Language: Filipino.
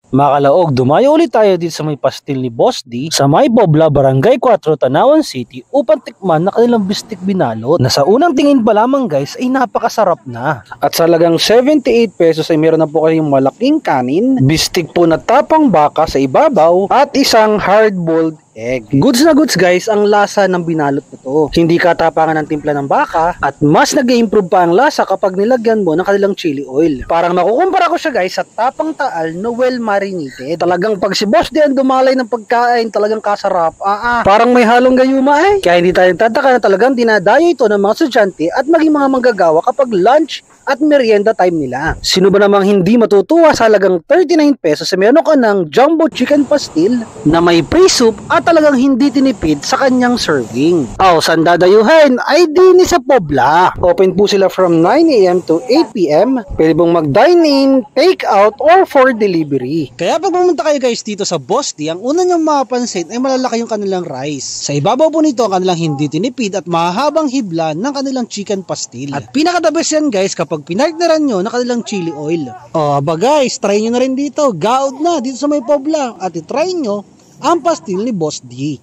Mga kalaog, dumayo ulit tayo dito sa may pastil ni Boss D sa may Pobla, Barangay 4, Tanawan City upang tikman na kanilang bistik binalot na sa unang tingin pa lamang guys ay napakasarap na. At sa lagang 78 pesos ay meron na po kayong malaking kanin, bistik po na tapang baka sa ibabaw at isang hard-boiled egg. Goods na goods guys ang lasa ng binalot nito. Hindi katapangan ng timpla ng baka at mas nag-i-improve pa ang lasa kapag nilagyan mo ng kanilang chili oil. Parang makukumpara ko siya guys sa tapang taal na well marinated. Talagang pag si Boss D ang dumalay ng pagkain, talagang kasarap. Parang may halong gayuma eh. Kaya hindi tayo tataka na talagang dinadayo ito ng mga estudyante at maging mga manggagawa kapag lunch at merienda time nila. Sino ba namang hindi matutuwa sa halagang 39 pesos sa meron ka ng jumbo chicken pastil na may pre-soup at talagang hindi tinipid sa kanyang serving. Saan dadayuhin? Ay din sa Pobla. Open po sila from 9 AM to 8 PM. Pwede pong mag-dine in, take out, or for delivery. Kaya pag pumunta kayo guys dito sa Boss D, ang una niyong mapapansin ay malalaki yung kanilang rice. Sa ibabaw po nito ang kanilang hindi tinipid at mahabang hibla ng kanilang chicken pastil. At pinaka-the best yan guys kapag pinartneran nyo na kanilang chili oil. Aba guys, try nyo na rin dito. Gaod na dito sa may Pobla at itry nyo ang pastil ni Boss D.